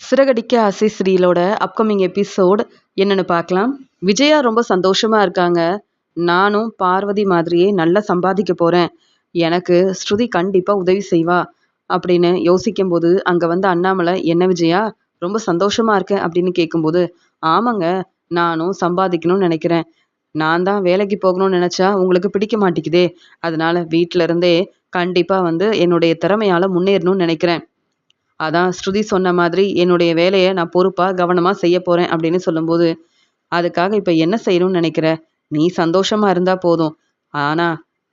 சிறகடிக்க ஆசை சீரியலோட upcoming episode என்னன்னு பார்க்கலாம். விஜயா ரொம்ப சந்தோஷமா இருக்காங்க. நானும் பார்வதி மாதிரியே நல்லா சம்பாதிக்க போறேன். எனக்கு ஸ்ருதி கண்டிப்பா உதவி செய்வா அப்படின்னு யோசிக்கும்போது அங்க வந்து அண்ணாமலை, என்ன விஜயா ரொம்ப சந்தோஷமா இருக்கேன் அப்படின்னு கேட்கும்போது, ஆமாங்க, நானும் சம்பாதிக்கணும்னு நினைக்கிறேன். நான் தான் வேலைக்கு போகணும்னு நினைச்சா உங்களுக்கு பிடிக்க மாட்டேங்குதே. அதனால வீட்டில இருந்தே கண்டிப்பா வந்து என்னுடைய திறமையால முன்னேறணும்னு நினைக்கிறேன். அதான் ஸ்ருதி சொன்ன மாதிரி என்னுடைய வேலையை நான் பொறுப்பா கவனமா செய்ய போறேன் அப்படின்னு சொல்லும்போது, அதுக்காக இப்ப என்ன செய்யணும்னு நினைக்கிற? நீ சந்தோஷமா இருந்தா போதும். ஆனா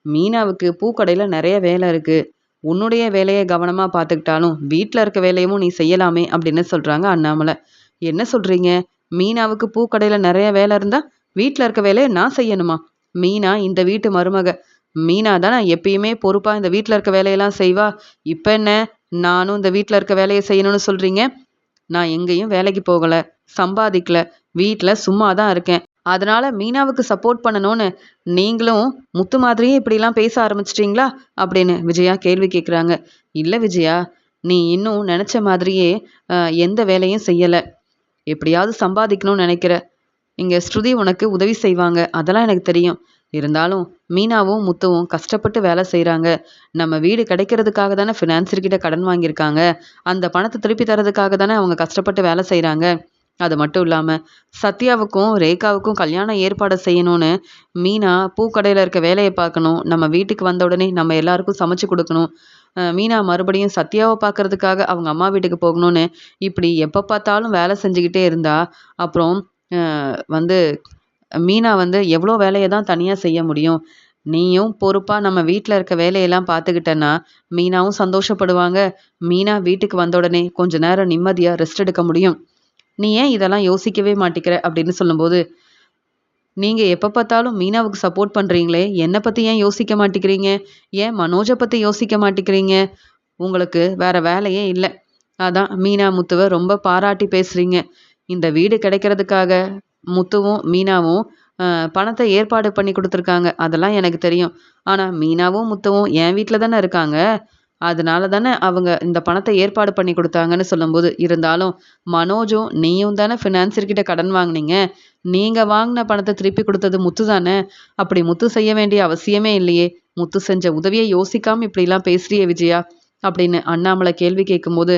மீனாவுக்கு பூக்கடையில நிறைய வேலை இருக்கு. உன்னுடைய வேலையை கவனமா பார்த்துக்கிட்டாலும் வீட்ல இருக்க வேலையும் நீ செய்யலாமே அப்படின்னு சொல்றாங்க அண்ணாமலை. என்ன சொல்றீங்க? மீனாவுக்கு பூக்கடையில நிறைய வேலை இருந்தா வீட்ல இருக்க வேலையை நான் செய்யணுமா? மீனா இந்த வீட்டு மருமக. மீனா தானே எப்பயுமே பொறுப்பா இந்த வீட்ல இருக்க வேலையெல்லாம் செய்வா. இப்ப என்ன நானும் இந்த வீட்ல இருக்க வேலையை செய்யணும்னு சொல்றீங்க? நான் எங்கேயும் வேலைக்கு போகல, சம்பாதிக்கல, வீட்ல சும்மா தான் இருக்கேன். அதனால மீனாவுக்கு சப்போர்ட் பண்ணணும்னு நீங்களும் முத்து மாதிரியே இப்படிலாம் பேச ஆரம்பிச்சிட்டீங்களா அப்படின்னு விஜயா கேள்வி கேட்குறாங்க. இல்ல விஜயா, நீ இன்னும் நினைச்ச மாதிரியே எந்த வேலையும் செய்யல. எப்படியாவது சம்பாதிக்கணும்னு நினைக்கிற. இங்க ஸ்ருதி உனக்கு உதவி செய்வாங்க, அதெல்லாம் எனக்கு தெரியும். இருந்தாலும் மீனாவும் முத்துவும் கஷ்டப்பட்டு வேலை செய்கிறாங்க. நம்ம வீடு கிடைக்கிறதுக்காக தானே ஃபினான்சர்கிட்ட கடன் வாங்கியிருக்காங்க. அந்த பணத்தை திருப்பி தரதுக்காக தானே அவங்க கஷ்டப்பட்டு வேலை செய்கிறாங்க. அது மட்டும் இல்லாமல் சத்யாவுக்கும் ரேகாவுக்கும் கல்யாணம் ஏற்பாடு செய்யணும்னு மீனா பூக்கடையில் இருக்க வேலையை பார்க்கணும். நம்ம வீட்டுக்கு வந்த உடனே நம்ம எல்லாருக்கும் சமைச்சு கொடுக்கணும். மீனா மறுபடியும் சத்யாவை பார்க்கறதுக்காக அவங்க அம்மா வீட்டுக்கு போகணும்னு இப்படி எப்போ பார்த்தாலும் வேலை செஞ்சுக்கிட்டே இருந்தா அப்புறம் வந்து மீனா வந்து எவ்வளோ வேலையை தான் தனியாக செய்ய முடியும்? நீயும் பொறுப்பாக நம்ம வீட்டில் இருக்க வேலையெல்லாம் பார்த்துக்கிட்டேன்னா மீனாவும் சந்தோஷப்படுவாங்க. மீனா வீட்டுக்கு வந்த உடனே கொஞ்ச நேரம் நிம்மதியாக ரெஸ்ட் எடுக்க முடியும். நீ ஏன் இதெல்லாம் யோசிக்கவே மாட்டிக்கிற அப்படின்னு சொல்லும்போது, நீங்கள் எப்போ பார்த்தாலும் மீனாவுக்கு சப்போர்ட் பண்ணுறீங்களே, என்னை பற்றி ஏன் யோசிக்க மாட்டேங்கிறீங்க? ஏன் மனோஜை பற்றி யோசிக்க மாட்டேங்கிறீங்க? உங்களுக்கு வேற வேலையே இல்லை. அதான் மீனா முத்துவை ரொம்ப பாராட்டி பேசுகிறீங்க. இந்த வீடு கிடைக்கிறதுக்காக முத்துவும் மீனாவும் பணத்தை ஏற்பாடு பண்ணி கொடுத்துருக்காங்க. அதெல்லாம் எனக்கு தெரியும். ஆனால் மீனாவும் முத்துவும் என் வீட்டில் தானே இருக்காங்க. அதனால தானே அவங்க இந்த பணத்தை ஏற்பாடு பண்ணி கொடுத்தாங்கன்னு சொல்லும்போது, இருந்தாலும் மனோஜும் நீயும் தானே ஃபினான்சர்கிட்ட கடன் வாங்கினீங்க. நீங்கள் வாங்கின பணத்தை திருப்பி கொடுத்தது முத்து தானே. அப்படி முத்து செய்ய வேண்டிய அவசியமே இல்லையே. முத்து செஞ்ச உதவியை யோசிக்காமல் இப்படிலாம் பேசுறியே விஜயா அப்படின்னு அண்ணாமலை கேள்வி கேட்கும்போது,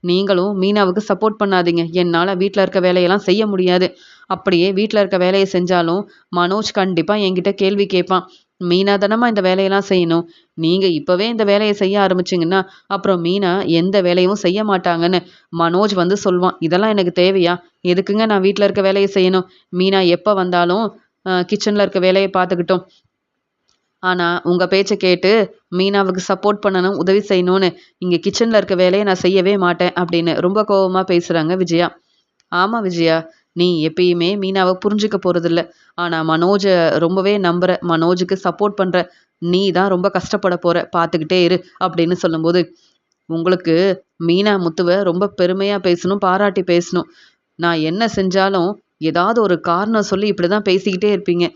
நீங்களும் மீனாவுக்கு சப்போர்ட் பண்ணாதீங்க. என்னால் வீட்டில் இருக்க வேலையெல்லாம் செய்ய முடியாது. அப்படியே வீட்டில் இருக்க வேலையை செஞ்சாலும் மனோஜ் கண்டிப்பாக என்கிட்ட கேள்வி கேட்பான். மீனா தானம்மா இந்த வேலையெல்லாம் செய்யணும். நீங்கள் இப்போவே இந்த வேலையை செய்ய ஆரம்பிச்சிங்கன்னா அப்புறம் மீனா எந்த வேலையும் செய்ய மாட்டாங்கன்னு மனோஜ் வந்து சொல்வான். இதெல்லாம் எனக்கு தேவையா? எதுக்குங்க நான் வீட்டில் இருக்க வேலையை செய்யணும்? மீனா எப்போ வந்தாலும் கிச்சனில் இருக்க வேலையை பார்த்துக்கிட்டோம். ஆனால் உங்கள் பேச்சை கேட்டு மீனாவுக்கு சப்போர்ட் பண்ணணும், உதவி செய்யணும்னு இங்கே கிச்சனில் இருக்க வேலையை நான் செய்யவே மாட்டேன் அப்படின்னு ரொம்ப கோபமாக பேசுகிறாங்க விஜயா. ஆமாம் விஜயா, நீ எப்பயுமே மீனாவை புரிஞ்சுக்க போகிறதில்ல. ஆனால் மனோஜை ரொம்பவே நம்புற, மனோஜுக்கு சப்போர்ட் பண்ணுற. நீ தான் ரொம்ப கஷ்டப்பட போகிற, பார்த்துக்கிட்டே இரு அப்படின்னு சொல்லும்போது, உங்களுக்கு மீனா முத்துவை ரொம்ப பெருமையாக பேசணும், பாராட்டி பேசணும். நான் என்ன செஞ்சாலும் ஏதாவது ஒரு காரணம் சொல்லி இப்படி தான் பேசிக்கிட்டே இருப்பீங்க.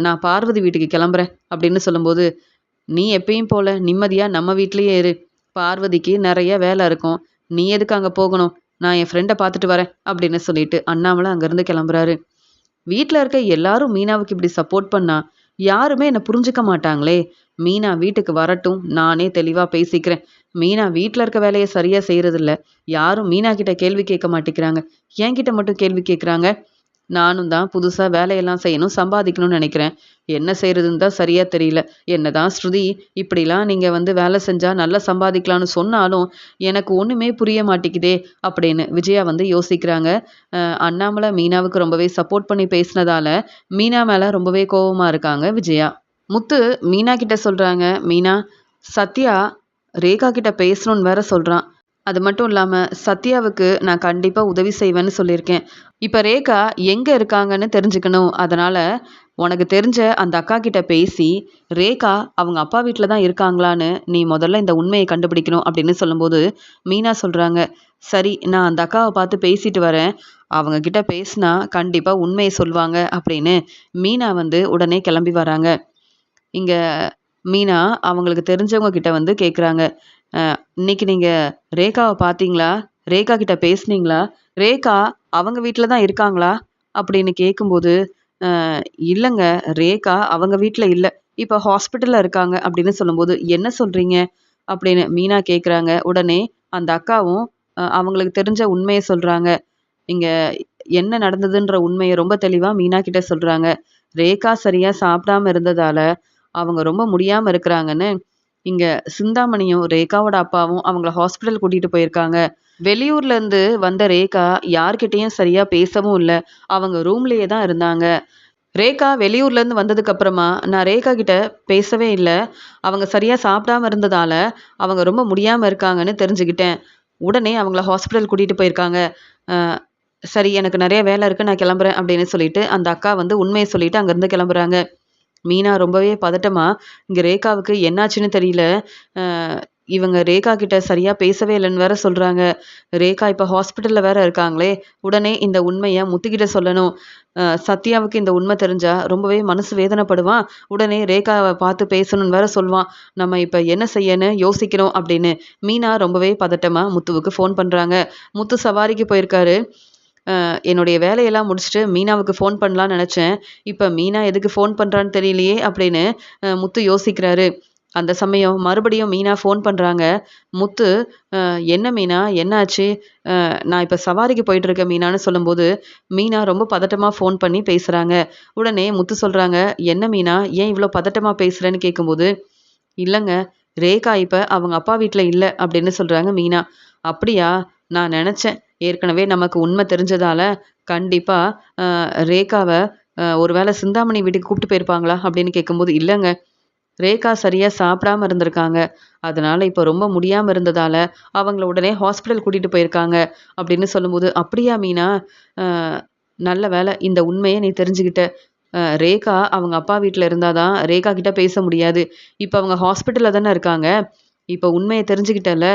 நான் பார்வதி வீட்டுக்கு கிளம்புறேன் அப்படின்னு சொல்லும்போது, நீ எப்பயும் போல நிம்மதியாக நம்ம வீட்லேயே இரு. பார்வதிக்கு நிறைய வேலை இருக்கும். நீ எதுக்கு அங்கே போகணும்? நான் என் ஃப்ரெண்டை பார்த்துட்டு வரேன் அப்படின்னு சொல்லிட்டு அண்ணாமலை அங்கேருந்து கிளம்புறாரு. வீட்டில் இருக்க எல்லாரும் மீனாவுக்கு இப்படி சப்போர்ட் பண்ணா யாருமே என்னை புரிஞ்சுக்க மாட்டாங்களே. மீனா வீட்டுக்கு வரட்டும், நானே தெளிவாக பேசிக்கிறேன். மீனா வீட்டில் இருக்க வேலையை சரியாக செய்கிறதில்ல. யாரும் மீனா கிட்ட கேள்வி கேட்க மாட்டேங்கிறாங்க. என்கிட்ட மட்டும் கேள்வி கேட்குறாங்க. நானும் தான் புதுசாக வேலையெல்லாம் செய்யணும், சம்பாதிக்கணும்னு நினைக்கிறேன். என்ன செய்கிறதுன்னு தான் சரியாக தெரியல. என்னதான் ஸ்ருதி இப்படிலாம் நீங்கள் வந்து வேலை செஞ்சால் நல்லா சம்பாதிக்கலாம்னு சொன்னாலும் எனக்கு ஒன்றுமே புரிய மாட்டேங்குதே அப்படின்னு விஜயா வந்து யோசிக்கிறாங்க. அண்ணாமலை மீனாவுக்கு ரொம்பவே சப்போர்ட் பண்ணி பேசினதால மீனா மேலே ரொம்பவே கோபமாக இருக்காங்க விஜயா. முத்து மீனா கிட்ட சொல்கிறாங்க, மீனா, சத்யா ரேகா கிட்ட பேசணும்னு வேற சொல்கிறான். அது மட்டும் இல்லாமல் சத்யாவுக்கு நான் கண்டிப்பாக உதவி செய்வேன்னு சொல்லியிருக்கேன். இப்போ ரேகா எங்கே இருக்காங்கன்னு தெரிஞ்சுக்கணும். அதனால் உனக்கு தெரிஞ்ச அந்த அக்கா கிட்ட பேசி ரேகா அவங்க அப்பா வீட்டில் தான் இருக்காங்களான்னு நீ முதல்ல இந்த உண்மையை கண்டுபிடிக்கணும் அப்படின்னு சொல்லும்போது, மீனா சொல்கிறாங்க, சரி நான் அந்த அக்காவை பார்த்து பேசிட்டு வரேன். அவங்க கிட்ட பேசினா கண்டிப்பாக உண்மையை சொல்லுவாங்க அப்படின்னு மீனா வந்து உடனே கிளம்பி வராங்க. இங்கே மீனா அவங்களுக்கு தெரிஞ்சவங்க கிட்ட வந்து கேட்குறாங்க, இன்னைக்கு நீங்கள் ரேகாவை பார்த்தீங்களா? ரேகா கிட்ட பேசுனீங்களா? ரேகா அவங்க வீட்ல தான் இருக்காங்களா?" அப்படின்னு கேட்கும்போது, "அ இல்லங்க. ரேகா அவங்க வீட்ல இல்ல. இப்ப ஹாஸ்பிட்டல்ல இருக்காங்க." அப்படின்னு சொல்லும்போது, "என்ன சொல்றீங்க?" அப்படின்னு மீனா கேட்குறாங்க. உடனே அந்த அக்காவும் அவங்களுக்கு தெரிஞ்ச உண்மைய சொல்றாங்க. இங்க என்ன நடந்ததுன்ற உண்மைய ரொம்ப தெளிவா மீனா கிட்ட சொல்றாங்க. ரேகா சரியா சாப்பிடாம இருந்ததால, அவங்க ரொம்ப முடியாம இருக்கிறாங்கன்னு, இங்க சிந்தாமணியும், ரேகாவோட அப்பாவும் அவங்கள ஹாஸ்பிட்டல் கூட்டிட்டு போயிருக்காங்க. வெளியூர்ல இருந்து வந்த ரேகா யார்கிட்டயும் சரியா பேசவும் இல்ல. அவங்க ரூம்லயே தான் இருந்தாங்க. ரேகா வெளியூர்ல இருந்து வந்ததுக்கு அப்புறமா, நான் ரேகா கிட்ட பேசவே இல்ல. அவங்க சரியா சாப்பிடாம இருந்ததால, அவங்க ரொம்ப முடியாம இருக்காங்கன்னு தெரிஞ்சுக்கிட்டேன். உடனே அவங்கள ஹாஸ்பிட்டல் கூட்டிட்டு போயிருக்காங்க. அ சரி எனக்கு நெறைய வேலை இருக்கு. நான் கிளம்புறேன் அப்படின்னு சொல்லிட்டு, அந்த அக்கா வந்து உண்மைய சொல்லிட்டு அங்கருந்து கிளம்புறாங்க. மீனா ரொம்பவே பதட்டமா, இங்க ரேகாவுக்கு என்னாச்சுன்னு தெரியல. அ இவங்க ரேகா கிட்ட சரியா பேசவே இல்லன்னு வேற சொல்றாங்க. ரேகா இப்ப ஹாஸ்பிட்டல்ல வேற இருக்காங்களே! உடனே இந்த உண்மைய முத்துக்கிட்ட சொல்லணும். சத்யாவுக்கு இந்த உண்மை தெரிஞ்சா ரொம்பவே மனசு வேதனைப்படுவான். உடனே ரேகாவ பார்த்து பேசணும்னு வேற சொல்வான். நம்ம இப்ப என்ன செய்யன்னு யோசிக்கணும் அப்படின்னு. மீனா ரொம்பவே பதட்டமா முத்துவுக்கு ஃபோன் பண்றாங்க. முத்து சவாரிக்கு போயிருக்காரு. என்னுடைய வேலையெல்லாம் முடிச்சுட்டு மீனாவுக்கு ஃபோன் பண்ணலான்னு நெனச்சேன். இப்ப மீனா எதுக்கு ஃபோன் பண்றான்னு தெரியலையே! அப்படின்னு முத்து யோசிக்கிறாரு. அந்த சமயம் மறுபடியும் மீனா ஃபோன் பண்றாங்க. முத்து, என்ன மீனா? என்னாச்சு? நான் இப்ப சவாரிக்கு போயிட்டுருக்கேன் மீனான்னு சொல்லும்போது, மீனா ரொம்ப பதட்டமா ஃபோன் பண்ணி பேசுறாங்க. உடனே முத்து சொல்றாங்க, "என்ன மீனா? ஏன் இவ்ளோ பதட்டமா பேசுறேன்னு?" கேட்கும்போது, "இல்லங்க, ரேகா இப்ப அவங்க அப்பா வீட்ல இல்ல" அப்படின்னு சொல்றாங்க மீனா. "அப்படியா? நான் நெனச்சேன். ஏற்கனவே நமக்கு உண்மை தெரிஞ்சதால, கண்டிப்பா அ ரேகாவ ஒரு வேள சிந்தாமணி வீட்டுக்கு கூப்ட்டு போயிருப்பாங்களா?" அப்படின்னு கேட்கும்போது, "இல்லங்க. ரேகா சரியா சாப்பிடாம இருந்திருக்காங்க. அதனால இப்ப ரொம்ப முடியாம இருந்ததால, அவங்கள உடனே ஹாஸ்பிட்டல் கூட்டிட்டு போயிருக்காங்க." அப்படின்னு சொல்லும்போது, "அப்படியா மீனா? அ நல்ல வேள இந்த உண்மைய நீ தெரிஞ்சுக்கிட்ட. ரேகா அவங்க அப்பா வீட்ல இருந்தா தான் ரேகா கிட்ட பேச முடியாது. இப்ப அவங்க ஹாஸ்பிட்டல்ல தானே இருக்காங்க. இப்ப உண்மைய தெரிஞ்சுக்கிட்டல்ல,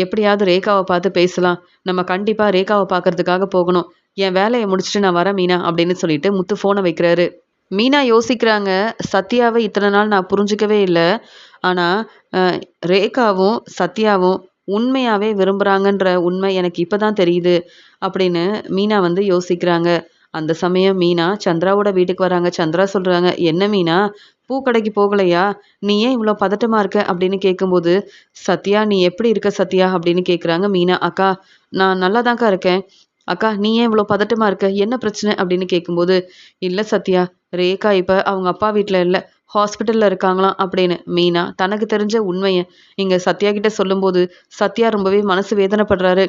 எப்படியாவது ரேகாவ பார்த்து பேசலாம். நம்ம கண்டிப்பா ரேகாவ பார்க்கறதுக்காக போகணும். என் வேலைய முடிச்சுட்டு நான் வரேன் மீனா." அப்படின்னு சொல்லிட்டு முத்து ஃபோன வைக்கிறாரு. மீனா யோசிக்கிறாங்க, சத்யாவ இத்தன நாள் நான் புரிஞ்சுக்கவே இல்ல. ஆனா, அ ரேகாவும், சத்யாவும் உண்மையாவே விரும்புறாங்கன்ற உண்மை எனக்கு இப்ப தான் தெரியுது. அப்படின்னு மீனா வந்து யோசிக்கிறாங்க. அந்த சமயம் மீனா சந்திராவோட வீட்டுக்கு வராங்க. சந்திரா சொல்றாங்க, "என்ன மீனா? பூக்கடைக்கு போகலையா? நீ ஏன் இவ்ளோ பதட்டமா இருக்க?" அப்படின்னு கேட்கும்போது, "சத்யா நீ எப்படி இருக்க சத்யா?" அப்படின்னு கேட்குறாங்க மீனா. "அக்கா, நான் நல்லாதான்க்கா இருக்கேன். அக்கா நீ ஏன் இவ்ளோ பதட்டமா இருக்க? என்ன பிரச்சனை?" அப்படின்னு கேட்கும்போது, "இல்ல சத்யா, ரேகா இப்ப அவங்க அப்பா வீட்ல இல்ல. ஹாஸ்பிட்டல்ல இருக்காங்களாம்." அப்படின்னு மீனா தனக்கு தெரிஞ்ச உண்மைய இங்க சத்யா கிட்ட சொல்லும்போது, சத்யா ரொம்பவே மனசு வேதனைப்படுறாரு.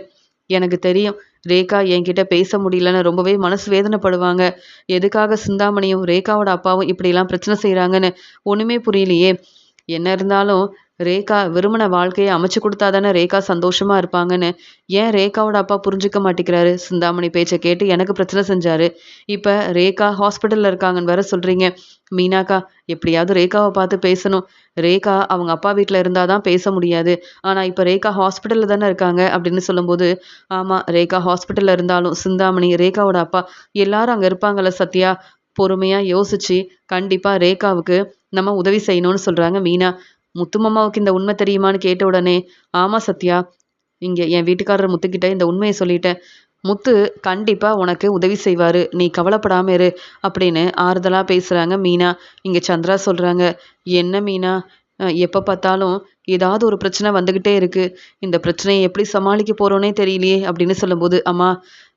"எனக்கு தெரியும். ரேகா என்கிட்ட பேச முடியலன்னு ரொம்பவே மனசு வேதனைப்படுவாங்க. எதுக்காக சிந்தாமணியும், ரேகாவோட அப்பாவும் இப்படிலாம் பிரச்சனை செய்றாங்கன்னு ஒண்ணுமே புரியலையே. என்ன இருந்தாலும் ரேகா விரும்பின வாழ்க்கைய அமைச்சு குடுத்தா தானே ரேகா சந்தோஷமா இருப்பாங்கன்னு, ஏன் ரேகாவோட அப்பா புரிஞ்சுக்க மாட்டேங்கிறாரு? சிந்தாமணி பேச்ச கேட்டு எனக்கு பிரச்சனை செஞ்சாரு. இப்ப ரேகா ஹாஸ்பிட்டல்ல இருக்காங்கன்னு வேற சொல்றீங்க. மீனாக்கா, எப்படியாவது ரேகாவ பார்த்து பேசணும். ரேகா அவங்க அப்பா வீட்ல இருந்தா தான் பேச முடியாது. ஆனா இப்ப ரேகா ஹாஸ்பிட்டல்ல தானே இருக்காங்க." அப்படின்னு சொல்லும்போது, "ஆமா, ரேகா ஹாஸ்பிட்டல்ல இருந்தாலும் சிந்தாமணி, ரேகாவோட அப்பா எல்லாரும் அங்க இருப்பாங்கல்ல சத்யா. பொறுமையா யோசிச்சு, கண்டிப்பா ரேகாவுக்கு நம்ம உதவி செய்யணும்னு" சொல்றாங்க மீனா. முத்து மாமாவுக்கு இந்த உண்மை தெரியுமான்னு கேட்ட உடனே, "ஆமா சத்யா. இங்க என் வீட்டுக்காரர் முத்துக்கிட்ட இந்த உண்மைய சொல்லிட்டேன். முத்து கண்டிப்பா உனக்கு உதவி செய்வாரு. நீ கவலைப்படாம இரு." அப்படின்னு ஆறுதலா பேசுறாங்க மீனா. இங்க சந்திரா சொல்றாங்க, "என்ன மீனா? எப்ப பார்த்தாலும் ஏதாவது ஒரு பிரச்சனை வந்துகிட்டே இருக்கு. இந்த பிரச்சனைய எப்படி சமாளிக்க போறோன்னே தெரியலையே." அப்படின்னு சொல்லும்போது, "அம்மா,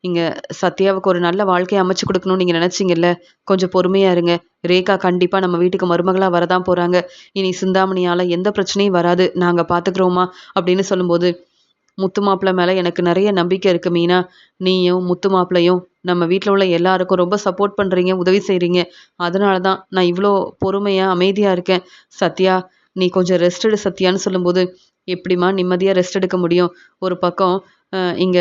இங்க சத்யாவுக்கு ஒரு நல்ல வாழ்க்கைய அமைச்சு குடுக்கணும்னு நீங்க நினைச்சீங்கல்ல, கொஞ்சம் பொறுமையா இருங்க. ரேகா கண்டிப்பா நம்ம வீட்டுக்கு மருமகளா வரதான் போறாங்க. இனி சிந்தாமணியால எந்த பிரச்சனையும் வராது. நாங்க பார்த்துக்கிறோம்மா." அப்படின்னு சொல்லும்போது, "முத்து மாப்பிள மேல எனக்கு நெறைய நம்பிக்கை இருக்கு மீனா. நீயும், முத்து மாப்பிளையும் நம்ம வீட்ல உள்ள எல்லாருக்கும் ரொம்ப சப்போர்ட் பண்றீங்க, உதவி செய்றீங்க. அதனால தான் நான் இவ்ளோ பொறுமையா, அமைதியா இருக்கேன். சத்யா, நீ கொஞ்சம் ரெஸ்ட் எடு சத்யான்னு." சொல்லும்போது, "எப்படிம்மா நிம்மதியா ரெஸ்ட் எடுக்க முடியும்? ஒரு பக்கம் இங்க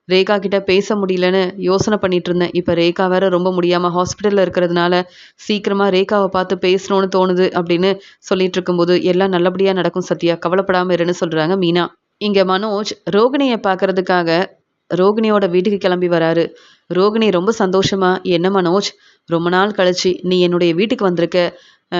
ரேகா கிட்ட பேச முடியலன்னு யோசனை பண்ணிட்டு இருந்தேன். இப்ப ரேகா வேற ரொம்ப முடியாம ஹாஸ்பிட்டல்ல இருக்கிறதுனால, சீக்கிரமா ரேகாவ பார்த்து பேசணும்னு தோணுது." அப்படின்னு சொல்லிட்டு இருக்கும்போது, "எல்லாம் நல்லபடியா நடக்கும் சத்யா. கவலைப்படாம இருன்னு" சொல்றாங்க மீனா. இங்க மனோஜ் ரோகிணிய பார்க்கறதுக்காக ரோகிணியோட வீட்டுக்கு கிளம்பி வராரு. ரோகிணி ரொம்ப சந்தோஷமா, "என்ன மனோஜ், ரொம்ப நாள் கழிச்சு நீ என்னுடைய வீட்டுக்கு வந்திருக்க. அ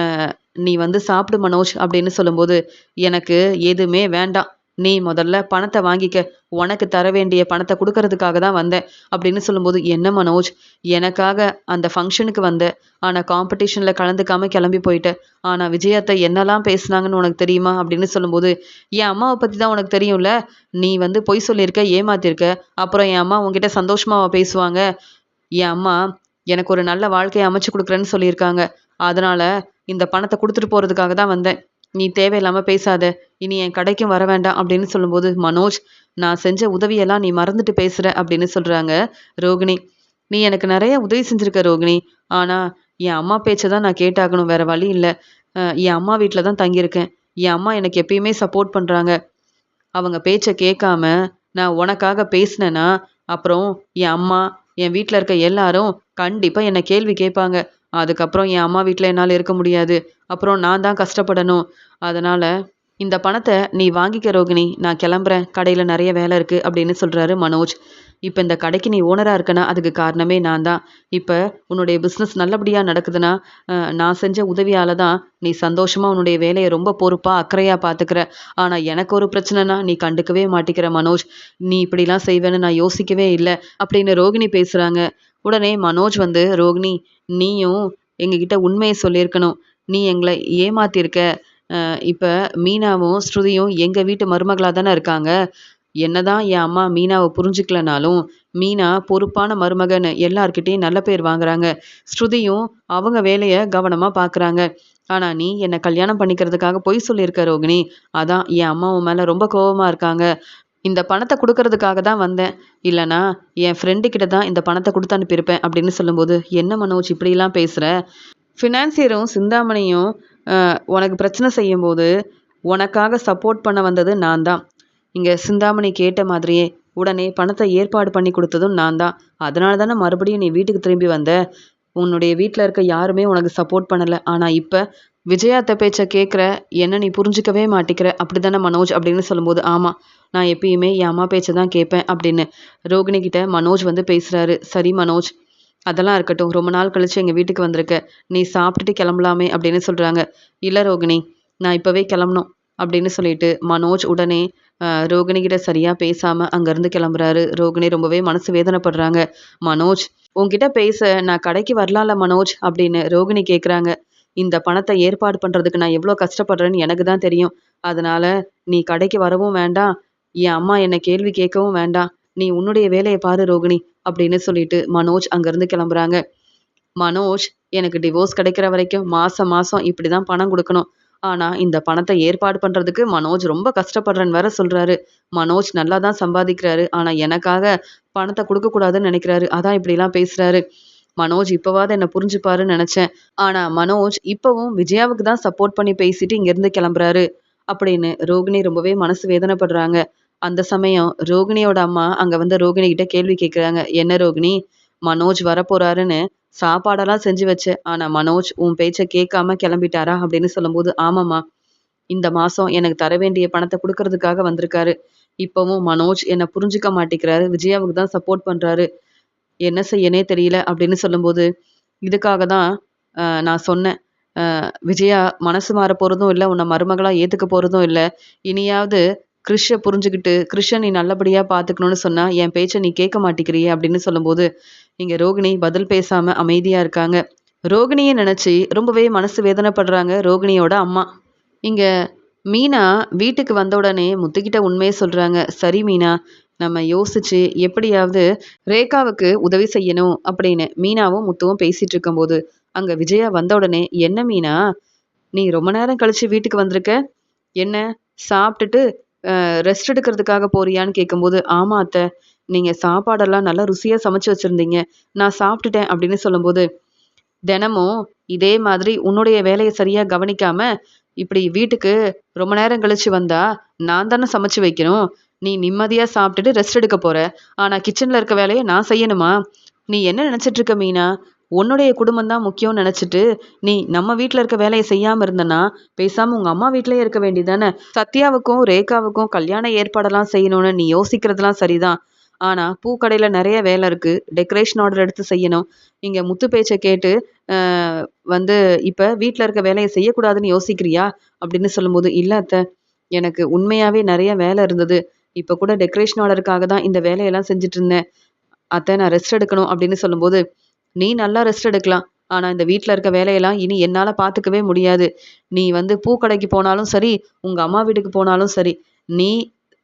நீ வந்து சாப்பிடு மனோஜ்." அப்படின்னு சொல்லும்போது, "எனக்கு எதுவுமே வேண்டாம். நீ முதல்ல பணத்தை வாங்கிக்க. உனக்கு தர வேண்டிய பணத்தை கொடுக்கறதுக்காக தான் வந்தேன் அப்படின்னு சொல்லும்போது, என்ன மனோஜ், எனக்காக அந்த ஃபங்க்ஷனுக்கு வந்த, ஆனால் காம்படிஷனில் கலந்துக்காம கிளம்பி போயிட்ட. ஆனால் விஜயாத்தை என்னெல்லாம் பேசுனாங்கன்னு உனக்கு தெரியுமா அப்படின்னு சொல்லும்போது, என் அம்மாவை பற்றி தான் உனக்கு தெரியும்ல. நீ பொய் சொல்லியிருக்க, ஏமாத்திருக்க. அப்புறம் என் அம்மா உன்கிட்ட சந்தோஷமாக பேசுவாங்க. என் அம்மா எனக்கு ஒரு நல்ல வாழ்க்கையை அமைச்சு கொடுக்குறேன்னு சொல்லியிருக்காங்க. அதனால இந்த பணத்தை கொடுத்துட்டு போகிறதுக்காக தான் வந்தேன். நீ தேவையில்லாமல் பேசாத. இனி என் கடைக்கும் வர வேண்டாம் அப்படின்னு சொல்லும்போது, மனோஜ், நான் செஞ்ச உதவியெல்லாம் நீ மறந்துட்டு பேசுகிற அப்படின்னு சொல்கிறாங்க ரோகிணி. நீ எனக்கு நிறைய உதவி செஞ்சுருக்க ரோகிணி. ஆனால் என் அம்மா பேச்சை தான் நான் கேட்டாகணும், வேற வழி இல்லை. என் அம்மா வீட்டில் தான் தங்கியிருக்கேன். என் அம்மா எனக்கு எப்பயுமே சப்போர்ட் பண்ணுறாங்க. அவங்க பேச்சை கேட்காம நான் உனக்காக பேசினேன்னா, அப்புறம் என் அம்மா, என் வீட்டில் இருக்க எல்லாரும் கண்டிப்பாக என்னை கேள்வி கேட்பாங்க. அதுக்கப்புறம் என் அம்மா வீட்டில் என்னால் இருக்க முடியாது. அப்புறம் நான் தான் கஷ்டப்படணும். அதனால் இந்த பணத்தை நீ வாங்கிக்க ரோகிணி. நான் கிளம்புறேன். கடையில் நிறைய வேலை இருக்குது அப்படின்னு சொல்கிறாரு மனோஜ். இப்போ இந்த கடைக்கு நீ ஓனராக இருக்கனா, அதுக்கு காரணமே நான் தான். இப்போ உன்னுடைய பிஸ்னஸ் நல்லபடியாக நடக்குதுன்னா, நான் செஞ்ச உதவியால் தான் நீ சந்தோஷமாக உன்னுடைய வேலையை ரொம்ப பொறுப்பாக அக்கறையாக பார்த்துக்கிற. ஆனால் எனக்கு ஒரு பிரச்சனைனா நீ கண்டுக்கவே மாட்டிக்கிற மனோஜ். நீ இப்படிலாம் செய்வேன்னு நான் யோசிக்கவே இல்லை அப்படின்னு ரோகிணி பேசுகிறாங்க. உடனே மனோஜ் ரோகிணி, நீயும் எங்ககிட்ட உண்மையை சொல்லியிருக்கணும். நீ எங்களை ஏமாத்தியிருக்க. இப்போ மீனாவும் ஸ்ருதியும் எங்கள் வீட்டு மருமகளாக தானே இருக்காங்க. என்னதான் என் அம்மா மீனாவை புரிஞ்சுக்கலனாலும், மீனா பொறுப்பான மருமகன்னு எல்லார்கிட்டயும் நல்ல பேர் வாங்குறாங்க. ஸ்ருதியும் அவங்க வேலையை கவனமாக பார்க்குறாங்க. ஆனால் நீ என்னை கல்யாணம் பண்ணிக்கிறதுக்காக பொய் சொல்லியிருக்க ரோகிணி. அதான் என் அம்மா உன் மேலே ரொம்ப கோபமாக இருக்காங்க. இந்த பணத்தை கொடுக்கறதுக்காக தான் வந்தேன். இல்லைனா என் ஃப்ரெண்டு கிட்ட தான் இந்த பணத்தை கொடுத்து அனுப்பியிருப்பேன் அப்படின்னு சொல்லும்போது, என்ன மனோஜ் இப்படிலாம் பேசுகிற? ஃபினான்சியரும் சிந்தாமணியும் உனக்கு பிரச்சனை செய்யும்போது உனக்காக சப்போர்ட் பண்ண வந்தது நான் தான். இங்கே சிந்தாமணி கேட்ட மாதிரியே உடனே பணத்தை ஏற்பாடு பண்ணி கொடுத்ததும் நான் தான். அதனால தானே மறுபடியும் நீ வீட்டுக்கு திரும்பி வந்த. உன்னுடைய வீட்டில் இருக்க யாருமே உனக்கு சப்போர்ட் பண்ணலை. ஆனால் இப்போ விஜயாத்த பேச்சை கேட்குற, என்ன நீ புரிஞ்சிக்கவே மாட்டிக்கிற, அப்படி தானே மனோஜ் அப்படின்னு சொல்லும்போது, ஆமாம், நான் எப்பயுமே என் அம்மா பேச்சை தான் கேட்பேன் அப்படின்னு ரோகிணி கிட்ட மனோஜ் பேசுகிறாரு. சரி மனோஜ், அதெல்லாம் இருக்கட்டும். ரொம்ப நாள் கழிச்சு எங்கள் வீட்டுக்கு வந்திருக்க. நீ சாப்பிட்டுட்டு கிளம்பலாமே அப்படின்னு சொல்கிறாங்க. இல்லை ரோகிணி, நான் இப்போவே கிளம்பணும் அப்படின்னு சொல்லிட்டு மனோஜ் உடனே ரோகிணி கிட்ட சரியாக பேசாமல் அங்கேருந்து கிளம்புறாரு. ரோகிணி ரொம்பவே மனசு வேதனைப்படுறாங்க. மனோஜ், உன்கிட்ட பேச நான் கடைக்கு வரலாம்ல மனோஜ் அப்படின்னு ரோகிணி கேட்குறாங்க. இந்த பணத்தை ஏற்பாடு பண்ணுறதுக்கு நான் எவ்வளோ கஷ்டப்படுறேன்னு எனக்கு தான் தெரியும். அதனால் நீ கடைக்கு வரவும் வேண்டாம், என் அம்மா என்னை கேள்வி கேட்கவும் வேண்டாம். நீ உன்னுடைய வேலையை பாரு ரோகிணி அப்படின்னு சொல்லிட்டு மனோஜ் அங்கேருந்து கிளம்புறாங்க. மனோஜ், எனக்கு டிவோர்ஸ் கிடைக்கிற வரைக்கும் மாதம் மாதம் இப்படி தான் பணம் கொடுக்கணும். ஆனால் இந்த பணத்தை ஏற்பாடு பண்ணுறதுக்கு மனோஜ் ரொம்ப கஷ்டப்படுறேன்னு வேற சொல்கிறாரு. மனோஜ் நல்லா தான் சம்பாதிக்கிறாரு. ஆனால் எனக்காக பணத்தை கொடுக்கக்கூடாதுன்னு நினைக்கிறாரு. அதான் இப்படிலாம் பேசுகிறாரு. மனோஜ் இப்போவாது என்னை புரிஞ்சுப்பாருன்னு நினச்சேன். ஆனால் மனோஜ் இப்போவும் விஜயாவுக்கு தான் சப்போர்ட் பண்ணி பேசிட்டு இங்கேருந்து கிளம்புறாரு அப்படின்னு ரோகிணி ரொம்பவே மனசு வேதனைப்படுறாங்க. அந்த சமயம் ரோகிணியோட அம்மா அங்கே ரோகிணி கிட்ட கேள்வி கேட்குறாங்க. என்ன ரோகிணி, மனோஜ் வரப்போறாருன்னு சாப்பாடெல்லாம் செஞ்சு வச்சேன். ஆனால் மனோஜ் உன் பேச்சை கேட்காம கிளம்பிட்டாரா அப்படின்னு சொல்லும்போது, ஆமாம்மா, இந்த மாதம் எனக்கு தர வேண்டிய பணத்தை கொடுக்கறதுக்காக வந்திருக்காரு. இப்போவும் மனோஜ் என்னை புரிஞ்சுக்க மாட்டேங்கிறாரு. விஜயாவுக்கு தான் சப்போர்ட் பண்ணுறாரு. என்ன செய்யனே தெரியல அப்படின்னு சொல்லும்போது, இதுக்காக தான் நான் சொன்னேன். விஜயா மனசு மாற போகிறதும் இல்லை, உன்னை மருமகளாக ஏற்றுக்க போகிறதும் இல்லை. இனியாவது கிறிஷை புரிஞ்சுக்கிட்டு கிறிஷை நீ நல்லபடியாக பார்த்துக்கணும்னு சொன்னால் என் பேச்சை நீ கேட்க மாட்டேங்கிறியே அப்படின்னு சொல்லும்போது, இங்கே ரோகிணி பதில் பேசாமல் அமைதியாக இருக்காங்க. ரோகிணியை நினச்சி ரொம்பவே மனசு வேதனைப்படுறாங்க ரோகிணியோட அம்மா. இங்கே மீனா வீட்டுக்கு வந்த உடனே முத்துக்கிட்ட உண்மையை சொல்கிறாங்க. சரி மீனா, நம்ம யோசிச்சு எப்படியாவது ரேகாவுக்கு உதவி செய்யணும் அப்படின்னு மீனாவும் முத்துவும் பேசிட்டு இருக்கும்போது அங்கே விஜயா வந்த உடனே, என்ன மீனா, நீ ரொம்ப நேரம் கழிச்சு வீட்டுக்கு வந்திருக்க, என்ன சாப்பிட்டுட்டு ரெஸ்ட் எடுக்கிறதுக்காக போறியான்னு கேட்கும்போது, ஆமா அத்தை, நீங்கள் சாப்பாடெல்லாம் நல்லா ருசியாக சமைச்சு வச்சுருந்தீங்க, நான் சாப்பிட்டுட்டேன் அப்படின்னு சொல்லும்போது, தினமும் இதே மாதிரி உன்னுடைய வேலையை சரியாக கவனிக்காம இப்படி வீட்டுக்கு ரொம்ப நேரம் கழிச்சு வந்தா நான் தானே சமைச்சு வைக்கணும். நீ நிம்மதியாக சாப்பிட்டுட்டு ரெஸ்ட் எடுக்க போற, ஆனால் கிச்சனில் இருக்க வேலையை நான் செய்யணுமா? நீ என்ன நினச்சிட்டு இருக்க மீனா? உன்னுடைய குடும்பம் தான் முக்கியம்னு நினச்சிட்டு நீ நம்ம வீட்டில் இருக்க வேலையை செய்யாமல் இருந்தனா பேசாமல் உங்கள் அம்மா வீட்டிலேயே இருக்க வேண்டியதானே? சத்யாவுக்கும் ரேகாவுக்கும் கல்யாண ஏற்பாடெல்லாம் செய்யணும்னு நீ யோசிக்கிறதுலாம் சரிதான். ஆனால் பூக்கடையில் நிறைய வேலை இருக்குது, டெக்கரேஷன் ஆர்டர் எடுத்து செய்யணும். இங்கே முத்து பேச்சை கேட்டு இப்போ வீட்டில் இருக்க வேலையை செய்யக்கூடாதுன்னு யோசிக்கிறியா அப்படின்னு சொல்லும்போது, இல்லை அத்தை, எனக்கு உண்மையாவே நெறைய வேலை இருந்தது. இப்ப கூட டெக்கரேஷன் ஆர்டருக்காக தான் இந்த வேலையெல்லாம் செஞ்சுட்டு இருந்தேன். அத்தை நான் ரெஸ்ட் எடுக்கணும் அப்படின்னு சொல்லும்போது, "நீ நல்லா ரெஸ்ட் எடுக்கலாம். ஆனா இந்த வீட்ல இருக்க வேலையெல்லாம் இனி என்னால பார்த்துக்கவே முடியாது. நீ வந்து பூக்கடைக்கு போனாலும் சரி, உங்க அம்மா வீட்டுக்கு போனாலும் சரி, நீ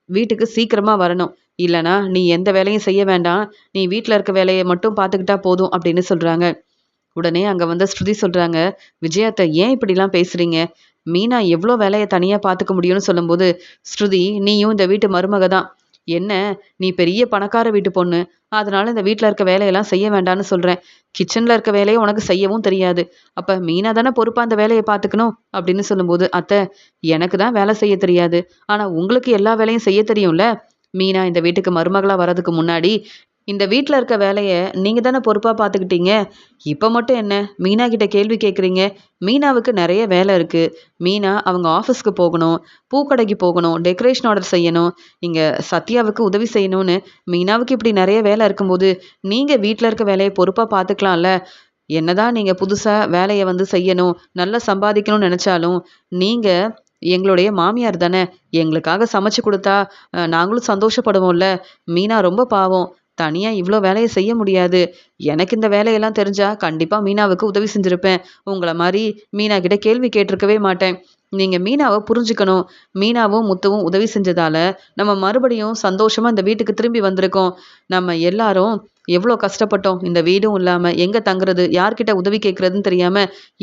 வீட்டுக்கு சீக்கிரமா வரணும். இல்லன்னா நீ எந்த வேலையும் செய்ய வேண்டாம். நீ வீட்ல இருக்க வேலைய மட்டும் பார்த்துக்கிட்டா போதும்" அப்படின்னு சொல்றாங்க. உடனே அங்க வந்த ஸ்ருதி சொல்றாங்க, "விஜயா அத்தை ஏன் இப்படிலாம் பேசுறீங்க? மீனா எவ்ளோ வேலைய தனியா பார்த்துக்க முடியும்னு" சொல்லும்போது, "ஸ்ருதி நீயும் இந்த வீட்டு மருமக தான். என்ன நீ பெரிய பணக்கார வீட்டு பொண்ணு. அதனால இந்த வீட்ல இருக்க வேலையெல்லாம் செய்ய வேண்டான்னு சொல்றேன். கிச்சன்ல இருக்க வேலைய உனக்கு செய்யவும் தெரியாது. அப்ப மீனா தானே பொறுப்பா அந்த வேலைய பார்த்துக்கணும்" அப்படின்னு சொல்லும்போது, "அத்தை எனக்கு தான் வேலை செய்ய தெரியாது. ஆனா உங்களுக்கு எல்லா வேலையும் செய்ய தெரியும்ல. மீனா இந்த வீட்டுக்கு மருமகளா வர்றதுக்கு முன்னாடி இந்த வீட்ல இருக்க வேலைய நீங்க தானே பொறுப்பா பார்த்துக்கிட்டீங்க. இப்ப மட்டும் என்ன மீனா கிட்ட கேள்வி கேட்குறீங்க? மீனாவுக்கு நெறைய வேலை இருக்கு. மீனா அவங்க ஆஃபீஸ்க்கு போகணும், பூக்கடைக்கு போகணும், டெக்கரேஷன் ஆர்டர் செய்யணும், இங்க சத்யாவுக்கு உதவி செய்யணும்னு மீனாவுக்கு இப்படி நெறைய வேலை இருக்கும்போது, நீங்க வீட்ல இருக்க வேலைய பொறுப்பா பார்த்துக்கலாம்ல. என்னதான் நீங்க புதுசா வேலைய வந்து செய்யணும், நல்லா சம்பாதிக்கணும்னு நெனச்சாலும், நீங்க எங்களுடைய மாமியார் தானே. எங்களுக்காக சமைச்சு குடுத்தா, நாங்களும் சந்தோஷப்படுவோம்ல. மீனா ரொம்ப பாவம். தனியா இவ்ளோ வேலைய செய்ய முடியாது. எனக்கு இந்த வேலையெல்லாம் தெரிஞ்சா கண்டிப்பா மீனாவுக்கு உதவி செஞ்சிருப்பேன். உங்கள மாரி மீனா கிட்ட கேள்வி கேட்டிருக்கவே மாட்டேன். நீங்க மீனாவ புரிஞ்சுக்கணும். மீனாவும், முத்துவும் உதவி செஞ்சதால, நம்ம மறுபடியும் சந்தோஷமா இந்த வீட்டுக்கு திரும்பி வந்திருக்கோம். நம்ம எல்லாரும் எவ்ளோ கஷ்டப்பட்டோம். இந்த வீடும் இல்லாம, எங்க தங்குறது? யார்கிட்ட உதவி கேட்கிறதுன்னு தெரியாம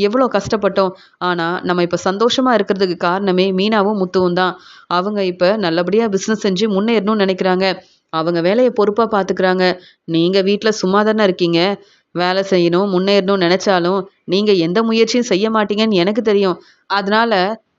எவ்ளோ கஷ்டப்பட்டோம். ஆனா, நம்ம இப்ப சந்தோஷமா இருக்கிறதுக்கு காரணமே மீனாவும், முத்துவும் தான். அவங்க இப்ப நல்லபடியா பிசினஸ் செஞ்சு முன்னேறணும்னு நெனைக்கிறாங்க. அவங்க வேலைய பொறுப்பா பார்த்துக்கிறாங்க. நீங்க வீட்ல சும்மா தானே இருக்கீங்க. வேலை செய்யணும், முன்னேறணும்னு நெனச்சாலும், நீங்க எந்த முயற்சியும் செய்ய மாட்டீங்கன்னு எனக்கு தெரியும். அதனால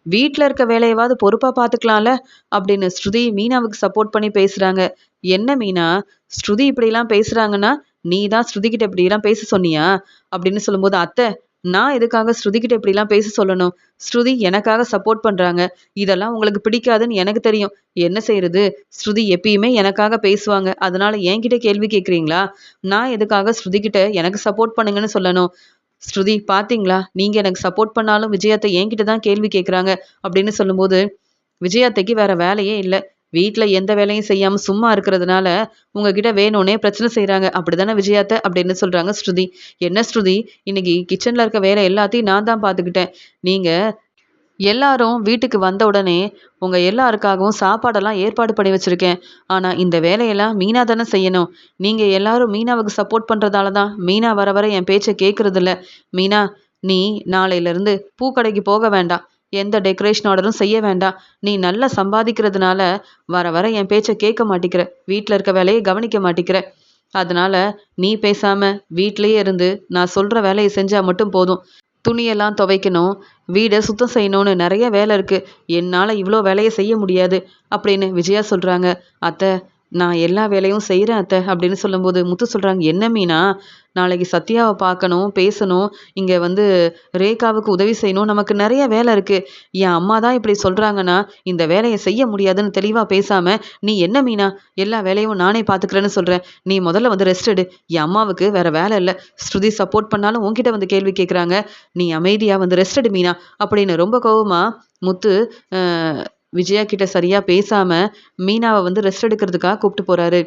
வீட்ல இருக்க வேலையவாது பொறுப்பா பார்த்துக்கலாம்ல, அப்படின்னு ஸ்ருதி மீனாவுக்கு சப்போர்ட் பண்ணி பேசுறாங்க. "என்ன மீனா, ஸ்ருதி இப்படிலாம் பேசுறாங்கன்னா, நீ தான் ஸ்ருதி கிட்ட இப்படிலாம் பேச சொன்னியா?" அப்படின்னு சொல்லும்போது, "அத்தை நான் எதுக்காக ஸ்ருதி கிட்ட இப்படிலாம் பேச சொல்லணும்? ஸ்ருதி எனக்காக சப்போர்ட் பண்றாங்க. இதெல்லாம் உங்களுக்கு பிடிக்காதுன்னு எனக்கு தெரியும். என்ன செய்றது? ஸ்ருதி எப்பயுமே எனக்காக பேசுவாங்க. அதனால என்கிட்ட கேள்வி கேட்கிறீங்களா? நான் எதுக்காக ஸ்ருதி கிட்ட எனக்கு சப்போர்ட் பண்ணுங்கன்னு சொல்லணும்? ஸ்ருதி பார்த்தீங்களா? நீங்க எனக்கு சப்போர்ட் பண்ணாலும் விஜய் அத்தை என்கிட்ட தான் கேள்வி கேட்குறாங்க" அப்படின்னு சொல்லும்போது, விஜய் அத்தைக்கு வேற வேலையே இல்ல. வீட்ல எந்த வேலையும் செய்யாம சும்மா இருக்கிறதுனால, உங்ககிட்ட வேணும்னே பிரச்சனை செய்றாங்க. அப்படிதானே விஜய் அத்தை? அப்படின்னு சொல்றாங்க ஸ்ருதி. "என்ன ஸ்ருதி, இன்னைக்கு கிச்சன்ல இருக்க வேலை எல்லாத்தையும் நான் தான் பார்த்துக்கிட்டேன். நீங்க எல்லாரும் வீட்டுக்கு வந்த உடனே, உங்க எல்லாருக்காகவும் சாப்பாடெல்லாம் ஏற்பாடு பண்ணி வச்சிருக்கேன். ஆனா, இந்த வேலையெல்லாம் மீனா தானே செய்யணும். நீங்க எல்லாரும் மீனாவுக்கு சப்போர்ட் பண்றதால தான், மீனா வர வர என் பேச்ச கேட்கறதில்ல. மீனா, நீ நாளையிலருந்து பூக்கடைக்கு போக வேண்டாம். எந்த டெக்கரேஷன் ஆர்டரும் செய்ய வேண்டாம். நீ நல்லா சம்பாதிக்கிறதுனால, வர வர என் பேச்ச கேட்க மாட்டிக்கிற. வீட்ல இருக்க வேலைய கவனிக்க மாட்டிக்கிற. அதனால, நீ பேசாம வீட்லயே இருந்து, நான் சொல்ற வேலைய செஞ்சா மட்டும் போதும். துணியெல்லாம் துவைக்கணும், வீட சுத்தம் செய்யணும்னு நெறைய வேலை இருக்கு. என்னால இவ்ளோ வேலைய செய்ய முடியாது" அப்படின்னு விஜயா சொல்றாங்க. "அத்தை, நான் எல்லா வேலையும் செய்றேன் அத்தை" அப்படின்னு சொல்லும்போது, முத்து சொல்றாங்க, "என்ன மீனா? நாளைக்கு சத்யாவ பார்க்கணும், பேசணும், இங்க வந்து ரேகாவுக்கு உதவி செய்யணும். நமக்கு நெறைய வேலை இருக்கு. என் அம்மா தான் இப்படி சொல்றாங்கன்னா, இந்த வேலைய செய்ய முடியாதுன்னு தெளிவா பேசாம, நீ என்ன மீனா? எல்லா வேலையும் நானே பார்த்துக்கிறேன்னு சொல்ற. நீ முதல்ல வந்து ரெஸ்ட் எடு. என் அம்மாவுக்கு வேற வேலை இல்ல. ஸ்ருதி சப்போர்ட் பண்ணாலும் உன்கிட்ட வந்து கேள்வி கேட்குறாங்க. நீ அமைதியா வந்து ரெஸ்ட் எடு மீனா" அப்படின்னு ரொம்ப கோவமா முத்து அ விஜயா கிட்ட சரியா பேசாம, மீனாவ வந்து ரெஸ்ட் எடுக்கிறதுக்காக கூப்ட்டு போறாரு.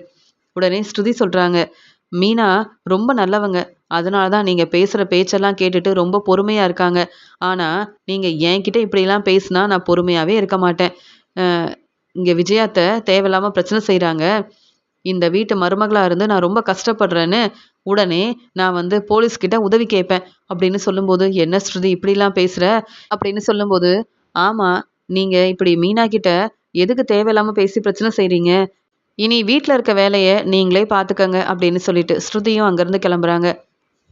உடனே ஸ்ருதி சொல்றாங்க, "மீனா ரொம்ப நல்லவங்க. அதனால தான் நீங்க பேசுற பேச்செல்லாம் கேட்டுட்டு ரொம்ப பொறுமையா இருக்காங்க. ஆனா, நீங்க என்கிட்ட இப்படிலாம் பேசினா நான் பொறுமையாவே இருக்க மாட்டேன். அ இங்க விஜயா அத்தை தேவையில்லாம பிரச்சனை செய்றாங்க. இந்த வீட்டு மருமகளா இருந்து நான் ரொம்ப கஷ்டப்படுறேன்னு, உடனே நான் வந்து போலீஸ் கிட்ட உதவி கேட்பேன்" அப்படின்னு சொல்லும்போது, "என்ன ஸ்ருதி இப்படிலாம் பேசுற?" அப்படின்னு சொல்லும்போது, "ஆமா, நீங்க இப்படி மீனா கிட்ட எதுக்கு தேவையில்லாம பேசி பிரச்சனை செய்றீங்க? இனி வீட்ல இருக்க வேலைய நீங்களே பார்த்துக்கங்க" அப்படின்னு சொல்லிட்டு ஸ்ருதியும் அங்கருந்து கிளம்புறாங்க.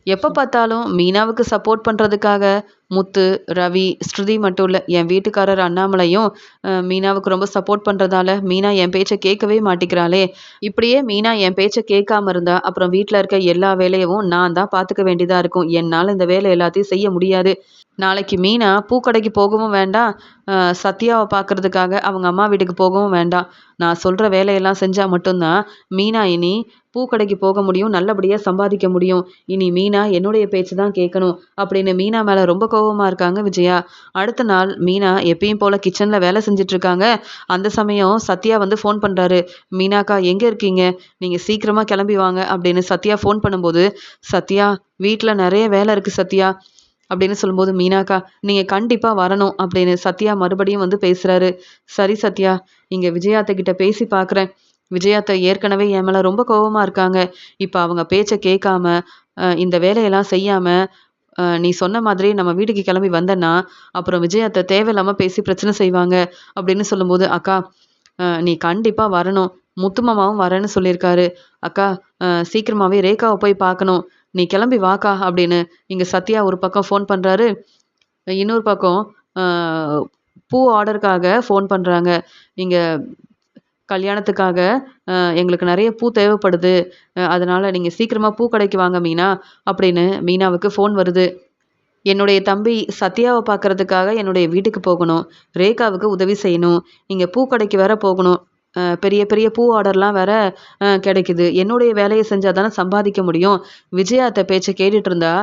எப்ப பார்த்தாலும் மீனாவுக்கு சப்போர்ட் பண்றதுக்காக முத்து, ரவி, ஸ்ருதி மட்டும் இல்ல, என் வீட்டுக்காரர் அண்ணாமலையும் மீனாவுக்கு ரொம்ப சப்போர்ட் பண்றதால, மீனா என் பேச்ச கேட்கவே மாட்டிக்கிறாளே! இப்படியே மீனா என் பேச்ச கேட்காம இருந்தா, அப்புறம் வீட்ல இருக்க எல்லா வேலையவும் நான் தான் பார்த்துக்க வேண்டியதா இருக்கும். என்னால இந்த வேலை எல்லாத்தையும் செய்ய முடியாது. நாளைக்கு மீனா பூக்கடைக்கு போகவும் வேண்டாம், சத்யாவ பார்க்கறதுக்காக அவங்க அம்மா வீட்டுக்கு போகவும் வேண்டாம். நான் சொல்ற வேலையெல்லாம் செஞ்சா மட்டும் தான், மீனா இனி பூக்கடைக்கு போக முடியும், நல்லபடியா சம்பாதிக்க முடியும். இனி மீனா என்னுடைய பேச்சு தான் கேட்கணும் அப்படின்னு மீனா மேல ரொம்ப கோவமா இருக்காங்க விஜயா. அடுத்த நாள் மீனா எப்பயும் போல கிச்சன்ல வேலை செஞ்சுட்டு இருக்காங்க. அந்த சமயம் சத்யா வந்து ஃபோன் பண்றாரு. "மீனாக்கா எங்க இருக்கீங்க? நீங்க சீக்கிரமா கிளம்பி வாங்க" அப்படின்னு சத்யா ஃபோன் பண்ணும்போது, "சத்யா வீட்ல நெறைய வேலை இருக்கு சத்யா" அப்படின்னு சொல்லும்போது, "மீனாக்கா நீங்க கண்டிப்பா வரணும்" அப்படின்னு சத்யா மறுபடியும் வந்து பேசுறாரு. "சரி சத்யா, இங்க விஜயா அத்தை கிட்ட பேசி பார்க்குறேன். விஜயா அத்தை ஏற்கனவே என் மேல ரொம்ப கோவமா இருக்காங்க. இப்ப அவங்க பேச்ச கேட்காம, இந்த வேலையெல்லாம் செய்யாம, நீ சொன்ன மாதிரி நம்ம வீட்டுக்கு கிளம்பி வந்தேன்னா, அப்புறம் விஜயா அத்தை தேவையில்லாம பேசி பிரச்சனை செய்வாங்க" அப்படின்னு சொல்லும்போது, "அக்கா நீ கண்டிப்பா வரணும். முத்து மாமாவும் வரேன்னு சொல்லியிருக்காரு. அக்கா சீக்கிரமாவே ரேகாவ போய் பார்க்கணும். நீ கிளம்பி வாக்கா" அப்படின்னு இங்க சத்யா ஒரு பக்கம் ஃபோன் பண்றாரு. இன்னொரு பக்கம் அ பூ ஆர்டருக்காக ஃபோன் பண்றாங்க. இங்க கல்யாணத்துக்காக எங்களுக்கு நெறைய பூ தேவைப்படுது. அதனால நீங்க சீக்கிரமா பூ கடைக்கு வாங்க மீனா அப்படின்னு மீனாவுக்கு ஃபோன் வருது. என்னுடைய தம்பி சத்யாவ பார்க்கறதுக்காக என்னுடைய வீட்டுக்கு போகணும். ரேகாவுக்கு உதவி செய்யணும். இங்க பூக்கடைக்கு வேற போகணும். பெரிய பெரிய பூ ஆர்டர்லாம் வேற கிடைக்குது. என்னுடைய வேலைய செஞ்சா தானே சம்பாதிக்க முடியும். விஜயா அத்த பேச்ச கேட்டுட்டு இருந்தா,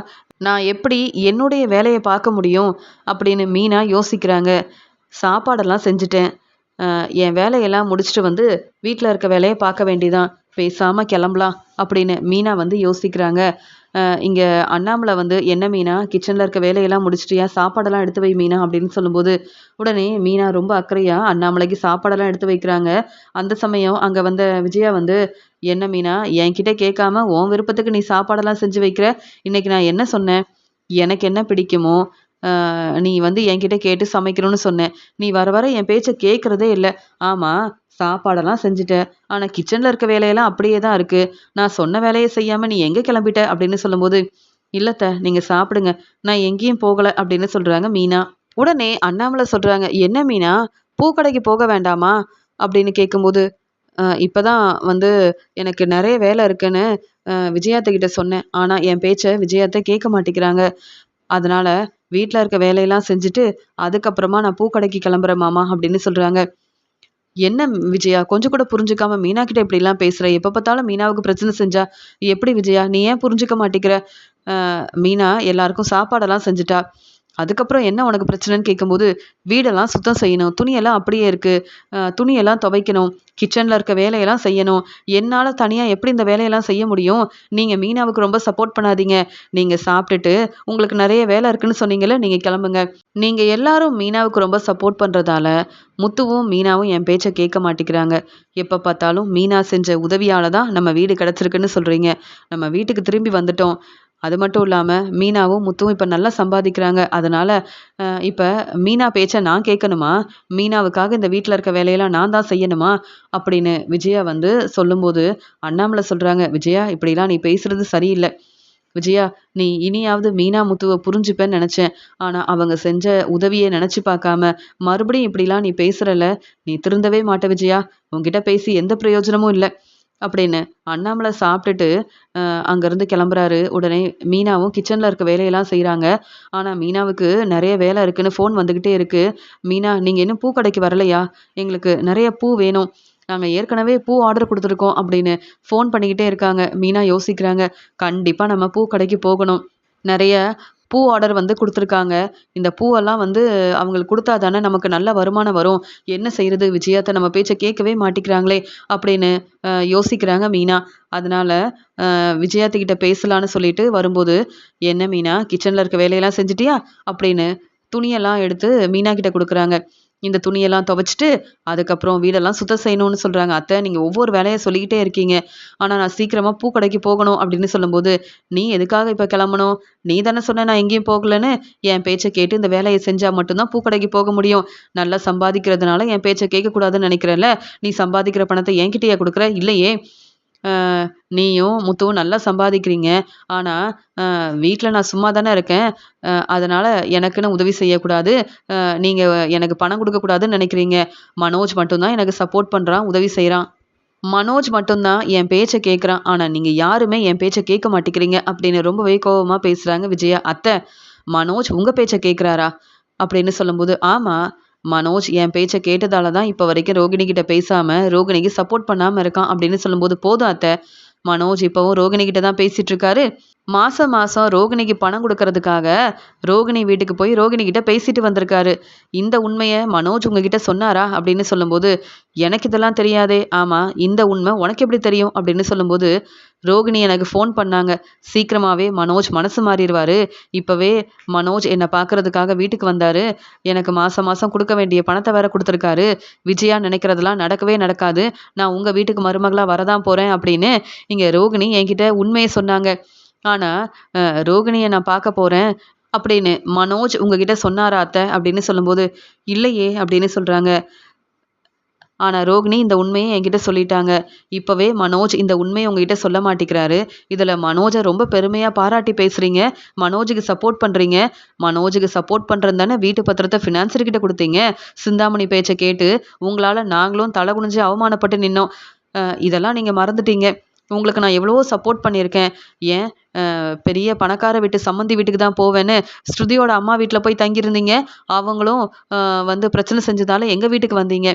நான் எப்படி என்னுடைய வேலைய பார்க்க முடியும்? அப்படின்னு மீனா யோசிக்கிறாங்க. சாப்பாடெல்லாம் செஞ்சுட்டேன். என் வேலையெல்லாம் முடிச்சுட்டு வந்து வீட்ல இருக்க வேலைய பார்க்க வேண்டியதான். பேசாம கிளம்பலாம் அப்படின்னு மீனா வந்து யோசிக்கிறாங்க. இங்க அண்ணாமலை வந்து, "என்ன மீனா கிச்சன்ல இருக்க வேலையெல்லாம் முடிச்சிட்டியா? சாப்பாடெல்லாம் எடுத்து வை மீனா" அப்படின்னு சொல்லும்போது, உடனே மீனா ரொம்ப அக்கறையா அண்ணாமலைக்கு சாப்பாடெல்லாம் எடுத்து வைக்கிறாங்க. அந்த சமயம் அங்க வந்த விஜயா வந்து, "என்ன மீனா என்கிட்ட கேட்காம உன் விருப்பத்துக்கு நீ சாப்பாடெல்லாம் செஞ்சு வைக்கிற. இன்னைக்கு நான் என்ன சொன்னேன்? எனக்கு என்ன பிடிக்குமோ, நீ வந்து என்கிட்ட கேட்டு சமைக்கணும்னு சொன்னேன். நீ வர வர என் பேச்ச கேட்கிறதே இல்ல. ஆமா, சாப்பாடெல்லாம் செஞ்சுட்ட. ஆனா கிச்சன்ல இருக்க வேலையெல்லாம் அப்படியே தான் இருக்கு. நான் சொன்ன வேலைய செய்யாம நீ எங்க கிளம்பிட்ட?" அப்படின்னு சொல்லும்போது, "இல்ல அத்த, நீங்க சாப்பிடுங்க. நான் எங்கேயும் போகல" அப்படின்னு சொல்றாங்க மீனா. உடனே அண்ணாமலை சொல்றாங்க, "என்ன மீனா, பூக்கடைக்கு போக வேண்டாமா?" அப்படின்னு கேட்கும்போது, இப்பதான் வந்து எனக்கு நெறைய வேலை இருக்குன்னு விஜயா அத்த கிட்ட சொன்னேன். ஆனா என் பேச்ச விஜயா அத்த கேட்க மாட்டேங்கிறாங்க. அதனால வீட்ல இருக்க வேலையெல்லாம் செஞ்சுட்டு, அதுக்கப்புறமா நான் பூக்கடைக்கு கிளம்புறேன் மாமா" அப்படின்னு சொல்றாங்க. "என்ன விஜயா, கொஞ்சம் கூட புரிஞ்சுக்காம மீனா கிட்ட இப்படிலாம் பேசுற? எப்ப பார்த்தாலும் மீனாவுக்கு பிரச்சனை செஞ்சா எப்படி விஜயா? நீ ஏன் புரிஞ்சுக்க மாட்டேங்கிற? மீனா எல்லாருக்கும் சாப்பாடெல்லாம் செஞ்சுட்டா. அதுக்கப்புறம் என்ன உனக்கு பிரச்சனைன்னு?" கேட்கும்போது, "வீடெல்லாம் சுத்தம் செய்யணும். துணியெல்லாம் அப்படியே இருக்கு. துணியெல்லாம் துவைக்கணும். கிச்சன்ல இருக்க வேலையெல்லாம் செய்யணும். என்னால தனியா எப்படி இந்த வேலையெல்லாம் செய்ய முடியும்? நீங்க மீனாவுக்கு ரொம்ப சப்போர்ட் பண்ணாதீங்க. நீங்க சாப்பிட்டுட்டு உங்களுக்கு நெறைய வேலை இருக்குன்னு சொன்னீங்கல்ல, நீங்க கிளம்புங்க." நீங்க எல்லாரும் மீனாவுக்கு ரொம்ப சப்போர்ட் பண்றதால, முத்துவும், மீனாவும் என் பேச்ச கேட்க மாட்டேங்கிறாங்க. எப்ப பார்த்தாலும் மீனா செஞ்ச உதவியால தான் நம்ம வீடு கிடைச்சிருக்குன்னு சொல்றீங்க. நம்ம வீட்டுக்கு திரும்பி வந்துட்டோம். அது மட்டும் இல்லாம, மீனாவும், முத்துவும் இப்ப நல்லா சம்பாதிக்கிறாங்க. அதனால, இப்ப மீனா பேச்ச நான் கேட்கணுமா? மீனாவுக்காக இந்த வீட்ல இருக்க வேலையெல்லாம் நான் தான் செய்யணுமா? அப்படின்னு விஜயா வந்து சொல்லும்போது, அண்ணாமலை சொல்றாங்க, "விஜயா இப்படிலாம் நீ பேசுறது சரியில்ல. விஜயா, நீ இனியாவது மீனா, முத்துவ புரிஞ்சுப்பேன்னு நெனச்சேன். ஆனா அவங்க செஞ்ச உதவிய நெனச்சு பார்க்காம, மறுபடியும் இப்படிலாம் நீ பேசுறல்ல, நீ திருந்தவே மாட்ட விஜயா. உன்கிட்ட பேசி எந்த பிரயோஜனமும் இல்ல." அப்படின்னு அண்ணாமலை சாப்பிட்டுட்டு அங்கேருந்து கிளம்புறாரு. உடனே மீனாவும் கிச்சன்ல இருக்க வேலையெல்லாம் செய்றாங்க. ஆனா மீனாவுக்கு நெறைய வேலை இருக்குன்னு ஃபோன் வந்துகிட்டே இருக்கு. "மீனா நீங்க இன்னும் பூ கடைக்கு வரலையா? எங்களுக்கு நெறைய பூ வேணும். நாங்க ஏற்கனவே பூ ஆர்டர் குடுத்துருக்கோம்" அப்படின்னு ஃபோன் பண்ணிக்கிட்டே இருக்காங்க. மீனா யோசிக்கிறாங்க. கண்டிப்பா நம்ம பூ கடைக்கு போகணும். நெறைய பூ ஆர்டர் வந்து குடுத்துருக்காங்க. இந்த பூவெல்லாம் வந்து அவங்களுக்கு குடுத்தா தானே நமக்கு நல்ல வருமானம் வரும். என்ன செய்றது விஜயாத்த நம்ம பேச்ச கேட்கவே மாட்டிக்கிறாங்களே! அப்படின்னு யோசிக்கிறாங்க மீனா. அதனால விஜயாத்த கிட்ட பேசலான்னு சொல்லிட்டு வரும்போது, "என்ன மீனா கிச்சன்ல இருக்க வேலையெல்லாம் செஞ்சுட்டியா?" அப்படின்னு துணியெல்லாம் எடுத்து மீனா கிட்ட குடுக்குறாங்க. இந்த துணியெல்லாம் துவைச்சுட்டு, அதுக்கப்புறம் வீடெல்லாம் சுத்தம் செய்யணும்னு சொல்றாங்க. "அத்தை நீங்க ஒவ்வொரு வேலையா சொல்லிக்கிட்டே இருக்கீங்க. ஆனா நான் சீக்கிரமா பூக்கடைக்கு போகணும்" அப்படின்னு சொல்லும்போது, "நீ எதுக்காக இப்ப கிளம்பணும்? நீ தானே சொன்ன நான் எங்கேயும் போகலன்னு. என் பேச்ச கேட்டு இந்த வேலைய செஞ்சா மட்டும் தான் பூக்கடைக்கு போக முடியும். நல்லா சம்பாதிக்கிறதுனால என் பேச்ச கேட்கக்கூடாதுன்னு நினைக்கிறேன்ல. நீ சம்பாதிக்கிற பணத்த என்கிட்டயா குடுக்குற? இல்லையே! அ நீயும், முத்துவும் நல்லா சம்பாதிக்கிறீங்க. ஆனா, வீட்ல நான் சும்மா தானே இருக்கேன். அதனால எனக்குன்னு உதவி செய்யக்கூடாது. நீங்க எனக்கு பணம் குடுக்கக்கூடாதுன்னு நெனைக்கிறீங்க. மனோஜ் மட்டும் தான் எனக்கு சப்போர்ட் பண்றான், உதவி செய்றான். மனோஜ் மட்டும் தான் என் பேச்ச கேட்குறான். ஆனா, நீங்க யாருமே என் பேச்ச கேட்க மாட்டேங்கிறீங்க" அப்படின்னு ரொம்பவே கோவமா பேசுறாங்க விஜயா. "அத்தை, மனோஜ் உங்க பேச்ச கேட்குறாரா?" அப்படின்னு சொல்லும்போது, "ஆமா. மனோஜ் என் பேச்ச கேட்டதால தான் இப்ப வரைக்கும் ரோகிணி கிட்ட பேசாம, ரோகிணிக்கு சப்போர்ட் பண்ணாம இருக்கான்" அப்படின்னு சொல்லும்போது, "போதும் அத்தை. மனோஜ் இப்பவும் ரோகிணி கிட்ட தான் பேசிட்டு இருக்காரு. மாசம் மாசம் ரோகிணிக்கு பணம் குடுக்கறதுக்காக, ரோகிணி வீட்டுக்கு போய் ரோகிணி கிட்ட பேசிட்டு வந்திருக்காரு. இந்த உண்மைய மனோஜ் உங்ககிட்ட சொன்னாரா? அப்படின்னு சொல்லும்போது, "எனக்கு இதெல்லாம் தெரியாதே." "ஆமா, இந்த உண்மை உனக்கு எப்படி தெரியும்?" அப்படின்னு சொல்லும்போது, "ரோகிணி எனக்கு ஃபோன் பண்ணாங்க. சீக்கிரமாவே மனோஜ் மனசு மாறிருவாரு. இப்பவே மனோஜ் என்ன பார்க்கறதுக்காக வீட்டுக்கு வந்தாரு. எனக்கு மாசம் மாசம் குடுக்க வேண்டிய பணத்த வேற குடுத்துருக்காரு. விஜயா நினைக்கிறதெல்லாம் நடக்கவே நடக்காது. நான் உங்க வீட்டுக்கு மருமகளா வரதான் போறேன்." அப்படின்னு இங்க ரோகிணி என்கிட்ட உண்மைய சொன்னாங்க. ஆனா, ரோகிணிய நான் பார்க்க போறேன் அப்படின்னு மனோஜ் உங்ககிட்ட சொன்னாரா அத்த? அப்படின்னு சொல்லும்போது, இல்லையே அப்படின்னு சொல்றாங்க. ஆனா ரோகிணி இந்த உண்மைய என்கிட்ட சொல்லிட்டாங்க. இப்பவே மனோஜ் இந்த உண்மைய உங்ககிட்ட சொல்ல மாட்டேங்கிறாரு. இதுல மனோஜ ரொம்ப பெருமையா பாராட்டி பேசுறீங்க. மனோஜுக்கு சப்போர்ட் பண்றீங்க. மனோஜுக்கு சப்போர்ட் பண்றேன்னு தானே வீட்டு பத்திரத்த ஃபினான்சர் கிட்ட குடுத்தீங்க. சிந்தாமணி பேச்ச கேட்டு உங்களால நாங்களும் தலை குனிஞ்சு அவமானப்பட்டு நின்னோம். இதெல்லாம் நீங்க மறந்துட்டீங்க. உங்களுக்கு நான் எவ்வளவோ சப்போர்ட் பண்ணியிருக்கேன். ஏன் பெரிய பணக்கார வீட்டு சம்மந்தி வீட்டுக்கு தான் போவேன்னு ஸ்ருதியோட அம்மா வீட்ல போய் தங்கியிருந்தீங்க. அவங்களும் அ வந்து பிரச்சனை செஞ்சதால எங்க வீட்டுக்கு வந்தீங்க.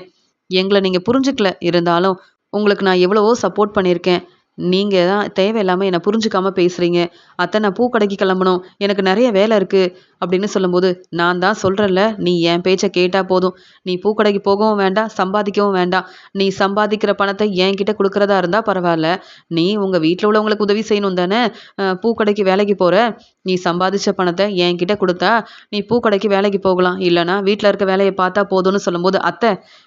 எங்கள நீங்க புரிஞ்சுக்கல. இருந்தாலும் உங்களுக்கு நான் எவ்வளவோ சப்போர்ட் பண்ணியிருக்கேன். நீங்க தான் தேவையில்லாம என்ன புரிஞ்சுக்காம பேசுறீங்க. அத்த நான் பூக்கடைக்கு கிளம்பணும். எனக்கு நெறைய வேலை இருக்கு. அப்படின்னு சொல்லும்போது, நான் தான் சொல்றேன்ல, நீ என் பேச்ச கேட்டா போதும். நீ பூக்கடைக்கு போகவும் வேண்டாம், சம்பாதிக்கவும் வேண்டாம். நீ சம்பாதிக்கிற பணத்த என்கிட்ட குடுக்குறதா இருந்தா பரவால்ல. நீ உங்க வீட்ல உள்ளவங்களுக்கு உதவி செய்யணும் தானே! பூக்கடைக்கு வேலைக்கு போற. நீ சம்பாதிச்ச பணத்த என்கிட்ட குடுத்தா, நீ பூக்கடைக்கு வேலைக்கு போகலாம். இல்லன்னா வீட்ல இருக்க வேலைய பார்த்தா போதும்னு சொல்லும்போது, அத்த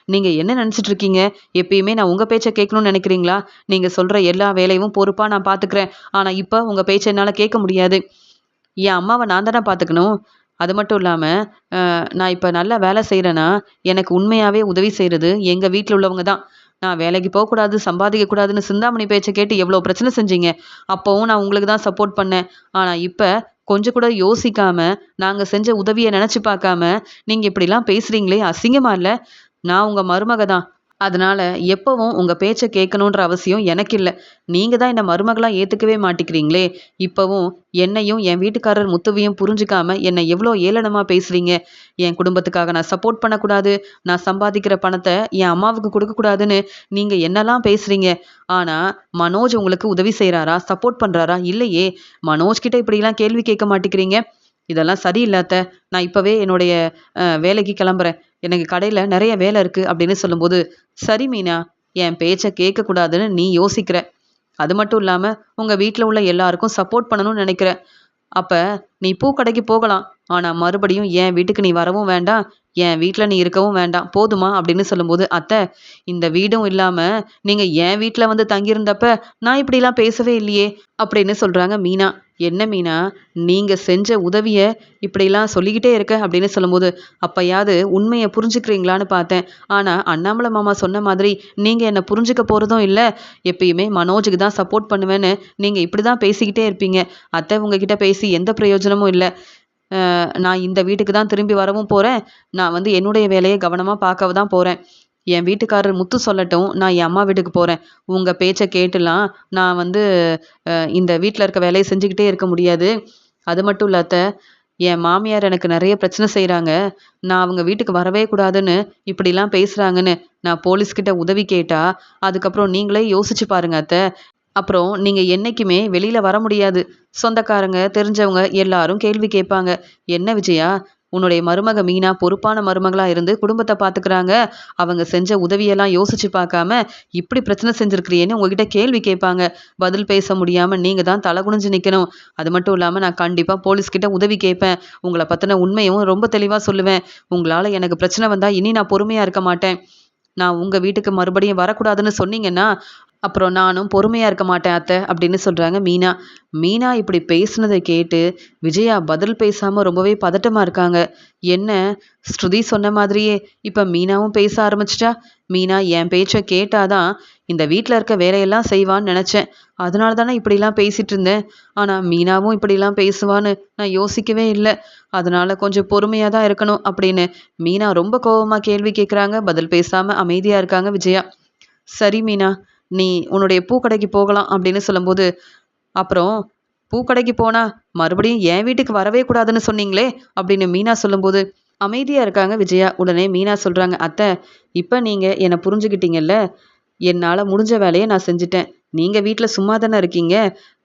நீங்க என்ன நெனச்சுட்டு இருக்கீங்க? எப்பயுமே நான் உங்க பேச்ச கேட்கணும்னு நெனைக்கிறீங்களா? நீங்க சொல்ற எல்லா வேலையும் பொறுப்பா நான் பார்த்துக்கிறேன். ஆனா இப்ப உங்க பேச்ச என்னால கேட்க முடியாது. என் அம்மாவ நான் தானே பார்த்துக்கணும். அது மட்டும் இல்லாம, நான் இப்ப நல்லா வேலை செய்றேன்னா, எனக்கு உண்மையாவே உதவி செய்றது எங்க வீட்ல உள்ளவங்க தான். நான் வேலைக்கு போக்கூடாது, சம்பாதிக்கக் கூடாதுன்னு சிந்தாமணி பேச்ச கேட்டு எவ்வளோ பிரச்சனை செஞ்சீங்க. அப்பவும் நான் உங்களுக்கு தான் சப்போர்ட் பண்ணேன். ஆனா இப்ப கொஞ்சம் கூட யோசிக்காம, நாங்க செஞ்ச உதவிய நெனச்சு பார்க்காம, நீங்க இப்படிலாம் பேசுறீங்களே! அசிங்கமா இல்ல? நான் உங்க மருமக தான். அதனால எப்பவும் உங்க பேச்ச கேட்கணுன்ற அவசியம் எனக்கு இல்ல. நீங்க தான் என்ன மருமகளா ஏத்துக்கவே மாட்டிக்கிறீங்களே! இப்பவும் என்னையும், என் வீட்டுக்காரர் முத்துவையும் புரிஞ்சுக்காம என்ன எவ்ளோ ஏளனமா பேசுறீங்க. என் குடும்பத்துக்காக நான் சப்போர்ட் பண்ணக்கூடாது. நான் சம்பாதிக்கிற பணத்த என் அம்மாவுக்கு குடுக்கக்கூடாதுன்னு நீங்க என்னலாம் பேசுறீங்க. ஆனா, மனோஜ் உங்களுக்கு உதவி செய்றாரா? சப்போர்ட் பண்றாரா? இல்லையே! மனோஜ் கிட்ட இப்படிலாம் கேள்வி கேட்க மாட்டிக்கிறீங்க. இதெல்லாம் சரியில்ல அத்த. நான் இப்பவே என்னுடைய வேலைக்கு கிளம்புறேன். எனக்கு கடையில நெறைய வேலை இருக்கு அப்படின்னு சொல்லும்போது, சரி மீனா, என் பேச்ச கேட்கக்கூடாதுன்னு நீ யோசிக்கிற. அது மட்டும் இல்லாம, உங்க வீட்ல உள்ள எல்லாருக்கும் சப்போர்ட் பண்ணணும்னு நெனைக்கிற. அப்ப நீ பூக்கடைக்கு போகலாம். ஆனா மறுபடியும் என் வீட்டுக்கு நீ வரவும் வேண்டாம். என் வீட்ல நீ இருக்கவும் வேண்டாம். போதுமா? அப்படின்னு சொல்லும்போது, அத்த இந்த வீடும் இல்லாம நீங்க என் வீட்ல வந்து தங்கியிருந்தப்ப நான் இப்படிலாம் பேசவே இல்லையே! அப்படின்னு சொல்றாங்க மீனா. என்ன மீனா? நீங்க செஞ்ச உதவிய இப்படிலாம் சொல்லிக்கிட்டே இருக்க அப்படின்னு சொல்லும்போது, அப்பயாவது உண்மைய புரிஞ்சுக்கிறீங்களான்னு பார்த்தேன். ஆனா அண்ணாமலை மாமா சொன்ன மாதிரி நீங்க என்ன புரிஞ்சுக்க போறதும் இல்ல. எப்பயுமே மனோஜுக்கு தான் சப்போர்ட் பண்ணுவேன்னு நீங்க இப்படிதான் பேசிக்கிட்டே இருப்பீங்க. அத்தை உங்ககிட்ட பேசி எந்த பிரயோஜனமும் இல்ல. நான் இந்த வீட்டுக்கு தான் திரும்பி வரவும் போறேன். நான் வந்து என்னுடைய வேலைய கவனமா பார்க்க தான் போறேன். என் வீட்டுக்காரர் முத்து சொல்லட்டும். நான் என் அம்மா வீட்டுக்கு போறேன். உங்க பேச்ச கேட்டுலாம் நான் வந்து இந்த வீட்ல இருக்க வேலைய செஞ்சுக்கிட்டே இருக்க முடியாது. அது மட்டும் இல்ல அத்த, என் மாமியார் எனக்கு நெறைய பிரச்சனை செய்றாங்க. நான் அவங்க வீட்டுக்கு வரவே கூடாதுன்னு இப்படிலாம் பேசுறாங்கன்னு நான் போலீஸ்கிட்ட உதவி கேட்டா, அதுக்கப்புறம் நீங்களே யோசிச்சு பாருங்க அத்த. அப்புறம் நீங்க என்னைக்குமே வெளியில வர முடியாது. சொந்தக்காரங்க, தெரிஞ்சவங்க எல்லாரும் கேள்வி கேட்பாங்க. "என்ன விஜயா, உன்னுடைய மருமக மீனா பொறுப்பான மருமகளா இருந்து குடும்பத்த பார்த்துக்கிறாங்க. அவங்க செஞ்ச உதவியெல்லாம் யோசிச்சு பார்க்காம, இப்படி பிரச்சனை செஞ்சிருக்கிறியேன்னு" உங்ககிட்ட கேள்வி கேட்பாங்க. பதில் பேச முடியாம நீங்க தான் தலை குனிஞ்சு நிக்கணும். அது மட்டும் இல்லாம நான் கண்டிப்பா போலீஸ்கிட்ட உதவி கேட்பேன். உங்கள பத்தின உண்மையும் ரொம்ப தெளிவா சொல்லுவேன். உங்களால எனக்கு பிரச்சனை வந்தா இனி நான் பொறுமையா இருக்க மாட்டேன். நான் உங்க வீட்டுக்கு மறுபடியும் வரக்கூடாதுன்னு சொன்னீங்கன்னா, அப்புறம் நானும் பொறுமையா இருக்க மாட்டேன் அத்த அப்படின்னு சொல்றாங்க மீனா. மீனா இப்படி பேசுனத கேட்டு விஜயா பதில் பேசாம ரொம்பவே பதட்டமா இருக்காங்க. என்ன ஸ்ருதி சொன்ன மாதிரியே இப்ப மீனாவும் பேச ஆரம்பிச்சிட்டா? மீனா என் பேச்ச கேட்டாதான் இந்த வீட்ல இருக்க வேலையெல்லாம் செய்வான்னு நினைச்சேன். அதனால தானே இப்படிலாம் பேசிட்டு இருந்தேன். ஆனா மீனாவும் இப்படிலாம் பேசுவான்னு நான் யோசிக்கவே இல்ல. அதனால கொஞ்சம் பொறுமையா தான் இருக்கணும் அப்படின்னு மீனா ரொம்ப கோவமா கேள்வி கேட்குறாங்க. பதில் பேசாம அமைதியா இருக்காங்க விஜயா. சரி மீனா, நீ உன்னுடைய பூக்கடைக்கு போகலாம் அப்படின்னு சொல்லும்போது, அப்புறம் பூக்கடைக்கு போனா மறுபடியும் என் வீட்டுக்கு வரவே கூடாதுன்னு சொன்னீங்களே அப்படின்னு மீனா சொல்லும்போது, அமைதியா இருக்காங்க விஜயா. உடனே மீனா சொல்றாங்க, அத்த இப்ப நீங்க என்ன புரிஞ்சுக்கிட்டீங்கல்ல. என்னால முடிஞ்ச வேலைய நான் செஞ்சுட்டேன். நீங்கள் வீட்டில் சும்மா தானே இருக்கீங்க,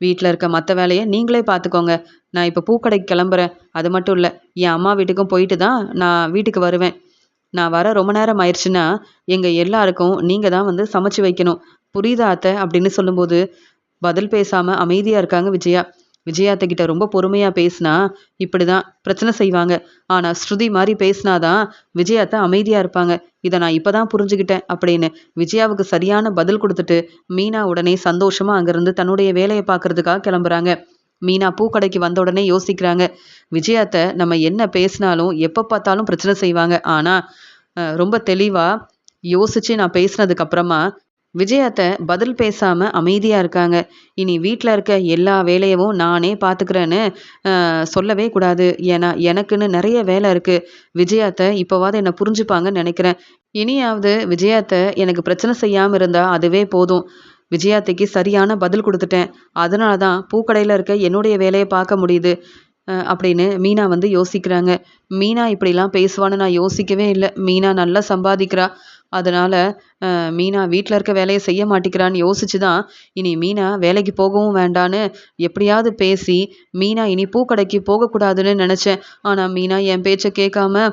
வீட்டில் இருக்க மற்ற வேலையை நீங்களே பார்த்துக்கோங்க. நான் இப்போ பூக்கடைக்கு கிளம்புறேன். அது மட்டும் இல்லை, என் அம்மா வீட்டுக்கும் போயிட்டு தான் நான் வீட்டுக்கு வருவேன். நான் வர ரொம்ப நேரம் ஆயிடுச்சுன்னா எங்கள் எல்லாருக்கும் நீங்கள் தான் வந்து சமைச்சு வைக்கணும். புரியுதா அத்தை அப்படின்னு சொல்லும்போது பதில் பேசாம அமைதியா இருக்காங்க விஜயா. விஜயா அத்தை கிட்ட ரொம்ப பொறுமையா பேசினா இப்படிதான் பிரச்சனை செய்வாங்க. ஆனா ஸ்ருதி மாதிரி பேசினாதான் விஜயா அத்தை அமைதியா இருப்பாங்க. இதை நான் இப்பதான் புரிஞ்சுக்கிட்டேன் அப்படின்னு விஜயாவுக்கு சரியான பதில் கொடுத்துட்டு மீனா உடனே சந்தோஷமா அங்கிருந்து தன்னுடைய வேலையை பார்க்கறதுக்காக கிளம்புறாங்க. மீனா பூக்கடைக்கு வந்த உடனே யோசிக்கிறாங்க. விஜயா அத்தை நம்ம என்ன பேசினாலும் எப்ப பார்த்தாலும் பிரச்சனை செய்வாங்க. ஆனா ரொம்ப தெளிவா யோசிச்சு நான் பேசினதுக்கு அப்புறமா விஜயாத்த பதில் பேசாம அமைதியா இருக்காங்க. இனி வீட்ல இருக்க எல்லா வேலையவும் நானே பார்த்துக்கிறேன்னு சொல்லவே கூடாது. ஏன்னா எனக்குன்னு நிறைய வேலை இருக்கு. விஜயாத்த இப்போவாது என்ன புரிஞ்சுப்பாங்கன்னு நினைக்கிறேன். இனியாவது விஜயாத்த எனக்கு பிரச்சனை செய்யாம இருந்தா அதுவே போதும். விஜயாத்தைக்கு சரியான பதில் கொடுத்துட்டேன். அதனால தான் பூக்கடையில் இருக்க என்னுடைய வேலையை பார்க்க முடியுது அப்படின்னு மீனா வந்து யோசிக்கிறாங்க. மீனா இப்படிலாம் பேசுவான்னு நான் யோசிக்கவே இல்லை. மீனா நல்லா சம்பாதிக்கிறா. அதனால மீனா வீட்டில் இருக்க வேலையை செய்ய மாட்டேங்கிறான்னு யோசிச்சு தான் இனி மீனா வேலைக்கு போகவும் வேண்டான்னு எப்படியாவது பேசி மீனா இனி பூக்கடைக்கு போகக்கூடாதுன்னு நினச்சேன். ஆனால் மீனா என் பேச்சை கேட்காம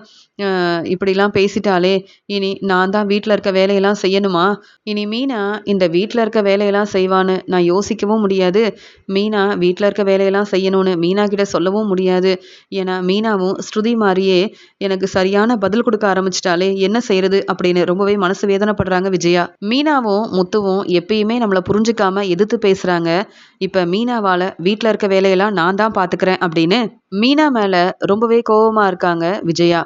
இப்படிலாம் பேசிட்டாலே இனி நான் தான் வீட்டில் இருக்க வேலையெல்லாம் செய்யணுமா? இனி மீனா இந்த வீட்டில் இருக்க வேலையெல்லாம் செய்வான்னு நான் யோசிக்கவும் முடியாது. மீனா வீட்டில் இருக்க வேலையெல்லாம் செய்யணும்னு மீனா கிட்ட சொல்லவும் முடியாது. ஏன்னா மீனாவும் ஸ்ருதி மாதிரியே எனக்கு சரியான பதில் கொடுக்க ஆரம்பிச்சிட்டாலே என்ன செய்யறது அப்படின்னு ரொம்பவே மனசு வேதனைப்படுறாங்க விஜயா. மீனாவும் முத்துவும் எப்பயுமே நம்மளை புரிஞ்சுக்காம எதிர்த்து பேசுறாங்க. இப்ப மீனாவால வீட்டில் இருக்க வேலையெல்லாம் நான் தான் பாத்துக்கிறேன் அப்படின்னு மீனா மேல ரொம்பவே கோவமா இருக்காங்க விஜயா.